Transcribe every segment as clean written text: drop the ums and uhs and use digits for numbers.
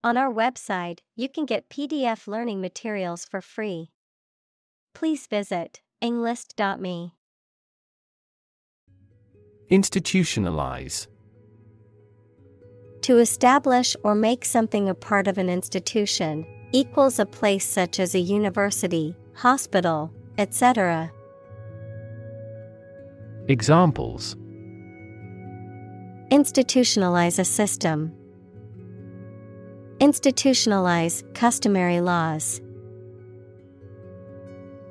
On our website, you can get PDF learning materials for free. Please visit englist.me. Institutionalize. To establish or make something a part of an institution, equals a place such as a university, hospital, etc. Examples: institutionalize a system. Institutionalize customary laws.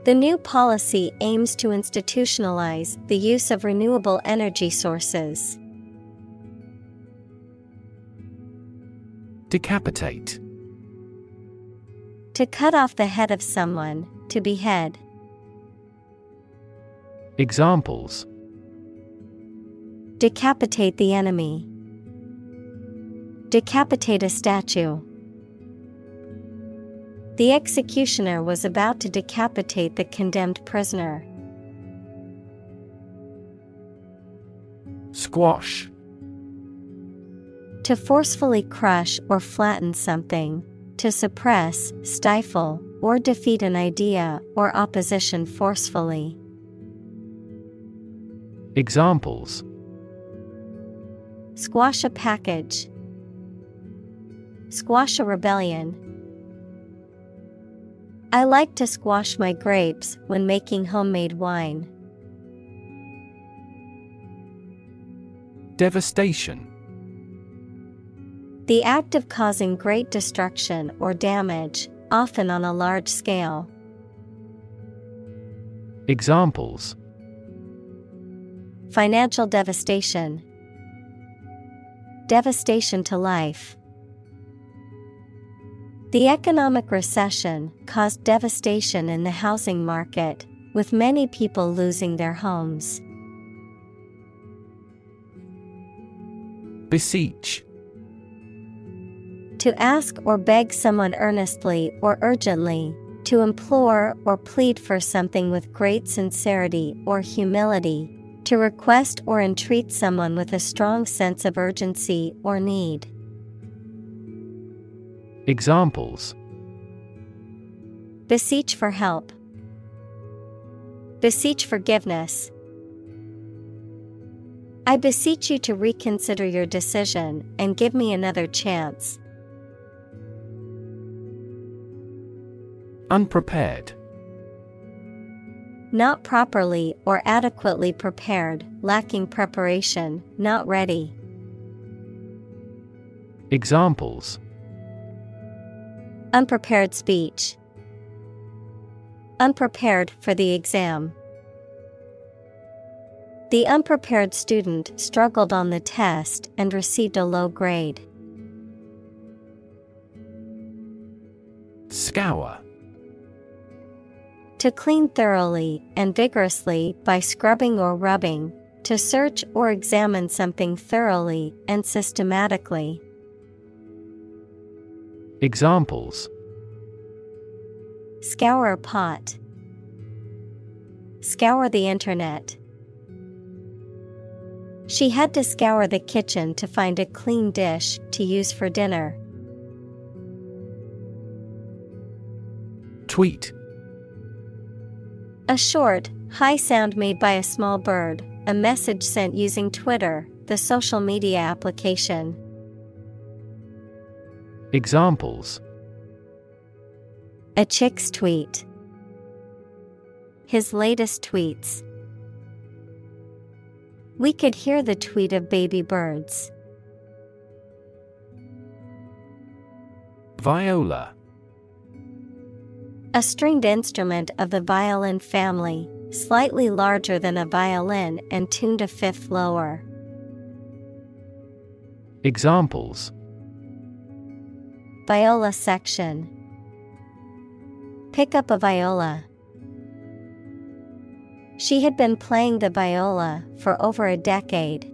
The new policy aims to institutionalize the use of renewable energy sources. Decapitate. To cut off the head of someone, to behead. Examples: decapitate the enemy. Decapitate a statue. The executioner was about to decapitate the condemned prisoner. Squash. To forcefully crush or flatten something, to suppress, stifle, or defeat an idea or opposition forcefully. Examples: squash a package. Squash a rebellion. I like to squash my grapes when making homemade wine. Devastation. The act of causing great destruction or damage, often on a large scale. Examples: financial devastation. Devastation to life. The economic recession caused devastation in the housing market, with many people losing their homes. Beseech. To ask or beg someone earnestly or urgently, to implore or plead for something with great sincerity or humility, to request or entreat someone with a strong sense of urgency or need. Examples: beseech for help. Beseech forgiveness. I beseech you to reconsider your decision and give me another chance. Unprepared. Not properly or adequately prepared, lacking preparation, not ready. Examples: unprepared speech. Unprepared for the exam. The unprepared student struggled on the test and received a low grade. Scour. To clean thoroughly and vigorously by scrubbing or rubbing, to search or examine something thoroughly and systematically. Examples: scour a pot. Scour the internet. She had to scour the kitchen to find a clean dish to use for dinner. Tweet. A short, high sound made by a small bird, a message sent using Twitter, the social media application. Examples: a chick's tweet. His latest tweets. We could hear the tweet of baby birds. Viola. A stringed instrument of the violin family, slightly larger than a violin and tuned a fifth lower. Examples: viola section. Pick up a viola. She had been playing the viola for over a decade.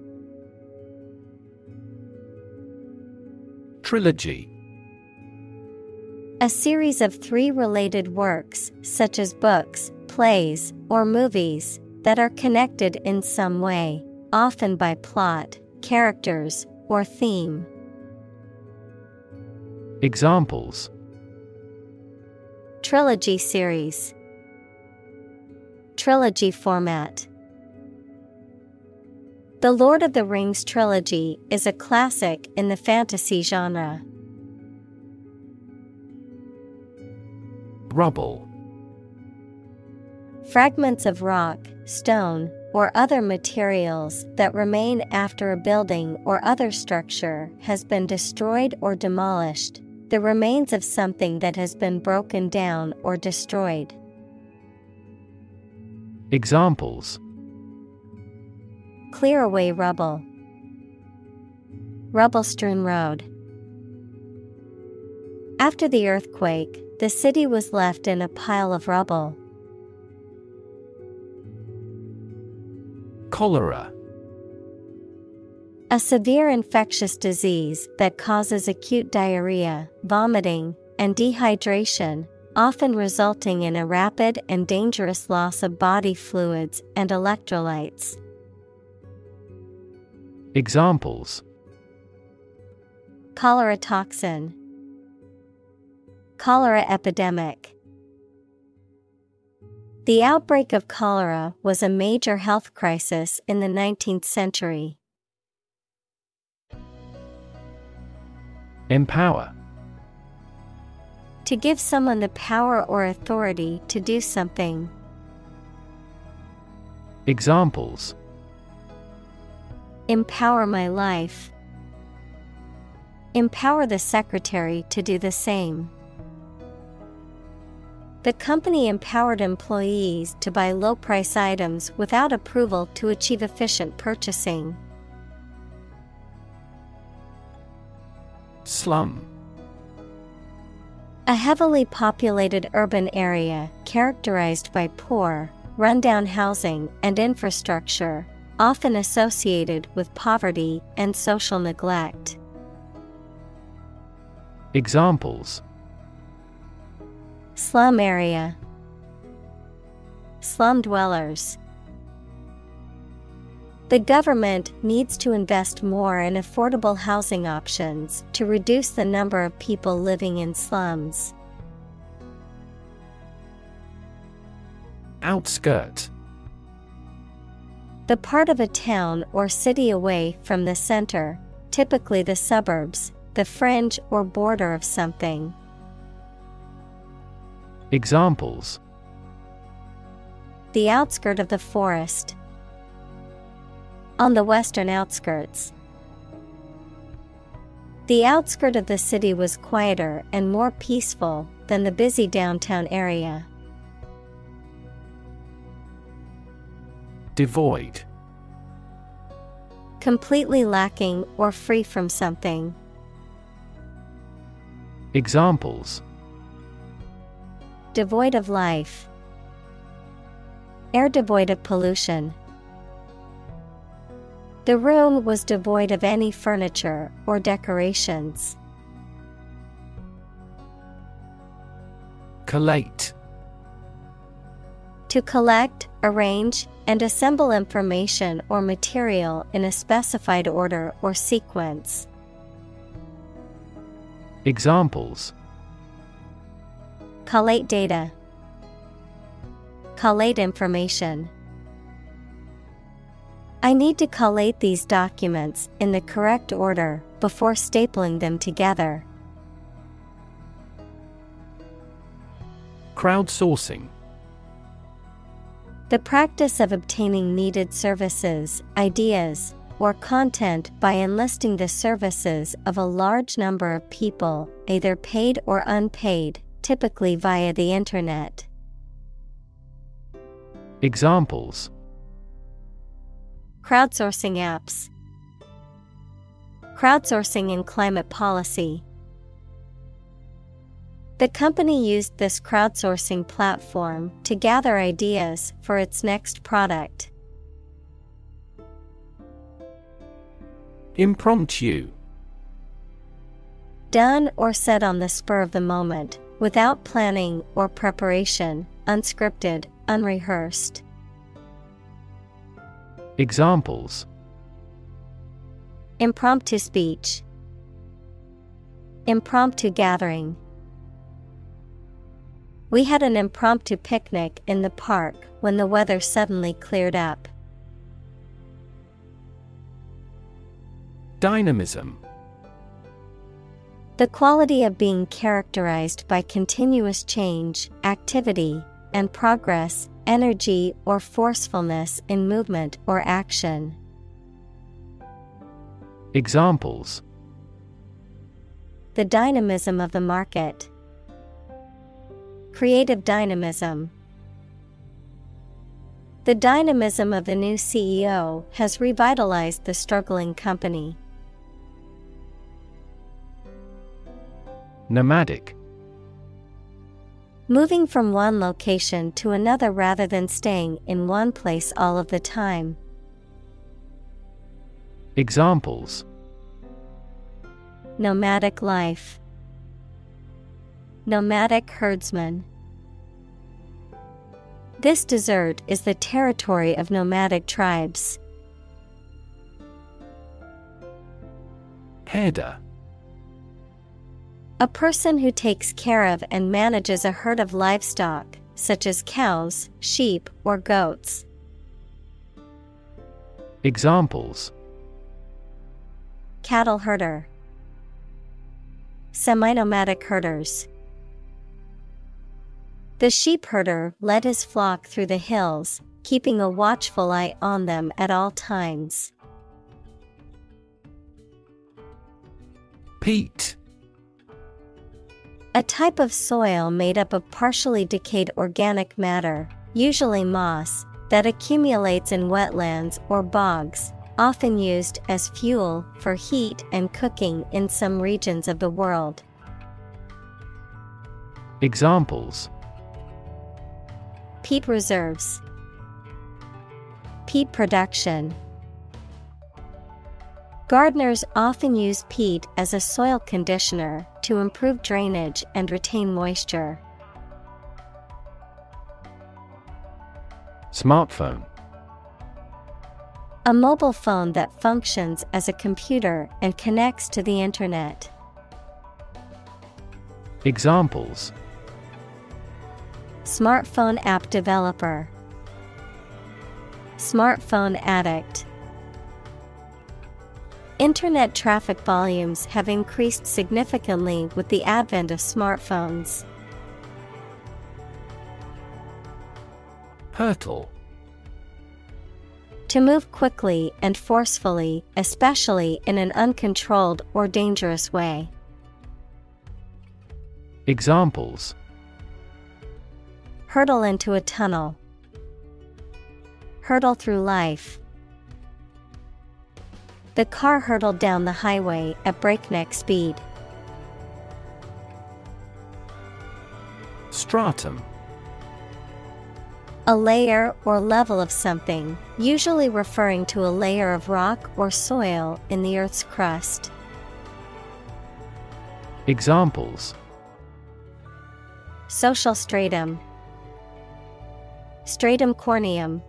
Trilogy. A series of 3 related works, such as books, plays, or movies, that are connected in some way, often by plot, characters, or theme. Examples: Trilogy series. Trilogy format. The Lord of the Rings trilogy is a classic in the fantasy genre. Rubble. Fragments of rock, stone, or other materials that remain after a building or other structure has been destroyed or demolished, the remains of something that has been broken down or destroyed. Examples: Clear away rubble. Rubble-strewn road. After the earthquake, the city was left in a pile of rubble. Cholera. A severe infectious disease that causes acute diarrhea, vomiting, and dehydration, often resulting in a rapid and dangerous loss of body fluids and electrolytes. Examples: Cholera toxin. Cholera epidemic. The outbreak of cholera was a major health crisis in the 19th century. Empower. To give someone the power or authority to do something. Examples: Empower my life. Empower the secretary to do the same. The company empowered employees to buy low-price items without approval to achieve efficient purchasing. Slum. A heavily populated urban area characterized by poor, rundown housing and infrastructure, often associated with poverty and social neglect. Examples: Slum area. Slum dwellers. The government needs to invest more in affordable housing options to reduce the number of people living in slums. Outskirt. The part of a town or city away from the center, typically the suburbs, the fringe or border of something. Examples: The outskirt of the forest. On the western outskirts. The outskirt of the city was quieter and more peaceful than the busy downtown area. Devoid. Completely lacking or free from something. Examples: Devoid of life. Air devoid of pollution. The room was devoid of any furniture or decorations. Collate. To collect, arrange, and assemble information or material in a specified order or sequence. Examples: Collate data. Collate information. I need to collate these documents in the correct order before stapling them together. Crowdsourcing. The practice of obtaining needed services, ideas, or content by enlisting the services of a large number of people, either paid or unpaid, typically via the Internet. Examples: Crowdsourcing apps. Crowdsourcing in climate policy. The company used this crowdsourcing platform to gather ideas for its next product. Impromptu. Done or said on the spur of the moment, without planning or preparation, unscripted, unrehearsed. Examples: Impromptu speech. Impromptu gathering. We had an impromptu picnic in the park when the weather suddenly cleared up. Dynamism. The quality of being characterized by continuous change, activity, and progress, energy or forcefulness in movement or action. Examples: the dynamism of the market, creative dynamism. The dynamism of the new CEO has revitalized the struggling company. Nomadic. Moving from one location to another rather than staying in one place all of the time. Examples: nomadic life, nomadic herdsman. This desert is the territory of nomadic tribes. Herder. A person who takes care of and manages a herd of livestock, such as cows, sheep, or goats. Examples: cattle herder, semi-nomadic herders. The sheep herder led his flock through the hills, keeping a watchful eye on them at all times. Peat. A type of soil made up of partially decayed organic matter, usually moss, that accumulates in wetlands or bogs, often used as fuel for heat and cooking in some regions of the world. Examples: peat reserves, peat production. Gardeners often use peat as a soil conditioner to improve drainage and retain moisture. Smartphone. A mobile phone that functions as a computer and connects to the internet. Examples: smartphone app developer, smartphone addict. Internet traffic volumes have increased significantly with the advent of smartphones. Hurtle. To move quickly and forcefully, especially in an uncontrolled or dangerous way. Examples: hurtle into a tunnel, hurtle through life. The car hurtled down the highway at breakneck speed. Stratum. A layer or level of something, usually referring to a layer of rock or soil in the Earth's crust. Examples: social stratum, stratum corneum.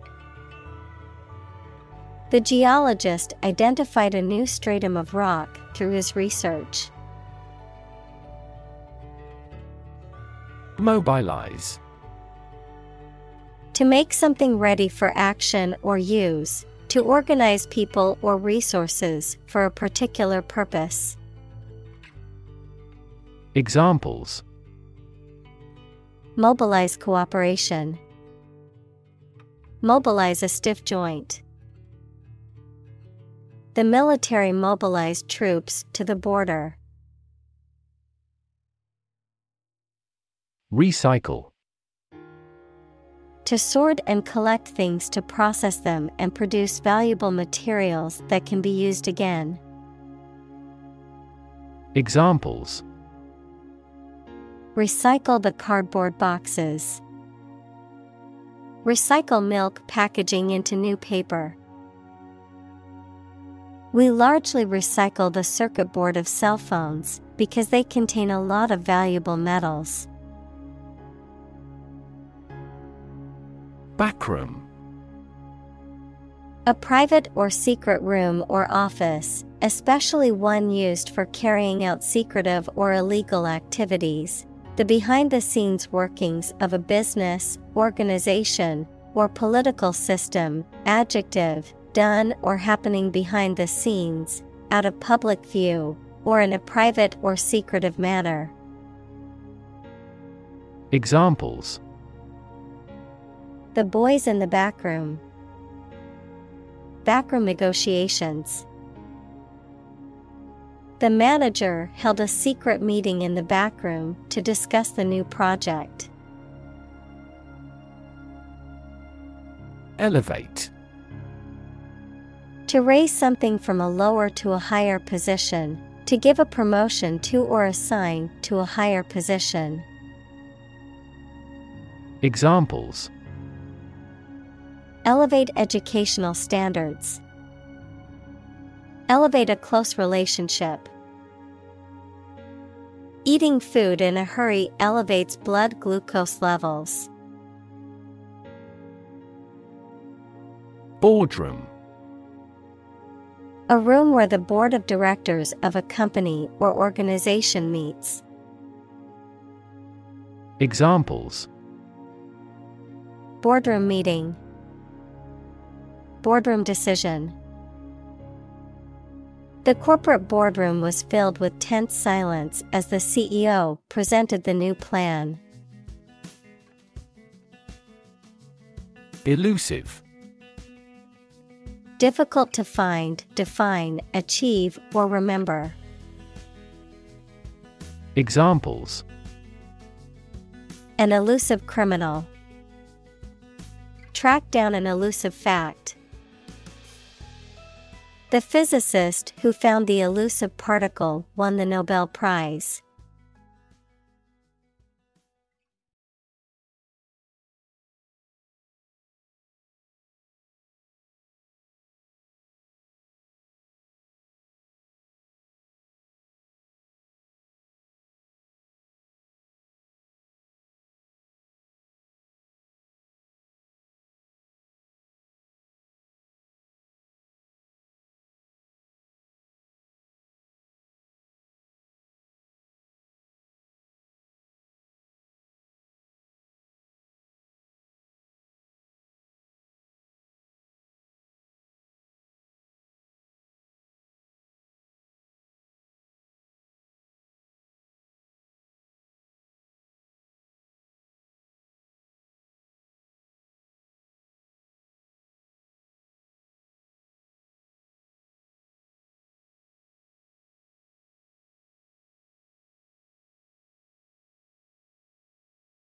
The geologist identified a new stratum of rock through his research. Mobilize. To make something ready for action or use, to organize people or resources for a particular purpose. Examples: mobilize cooperation, mobilize a stiff joint. The military mobilized troops to the border. Recycle. To sort and collect things to process them and produce valuable materials that can be used again. Examples: recycle the cardboard boxes. Recycle milk packaging into new paper. We largely recycle the circuit board of cell phones because they contain a lot of valuable metals. Backroom. A private or secret room or office, especially one used for carrying out secretive or illegal activities. The behind-the-scenes workings of a business, organization, or political system. Adjective, done or happening behind the scenes, out of public view, or in a private or secretive manner. Examples: The boys in the backroom. Backroom negotiations. The manager held a secret meeting in the backroom to discuss the new project. Elevate. To raise something from a lower to a higher position, to give a promotion to or assign to a higher position. Examples: Elevate educational standards. Elevate a close relationship. Eating food in a hurry elevates blood glucose levels. Boardroom. A room where the board of directors of a company or organization meets. Examples: Boardroom meeting. Boardroom decision. The corporate boardroom was filled with tense silence as the CEO presented the new plan. Elusive. Difficult to find, define, achieve, or remember. Examples: An elusive criminal. Track down an elusive fact. The physicist who found the elusive particle won the Nobel Prize.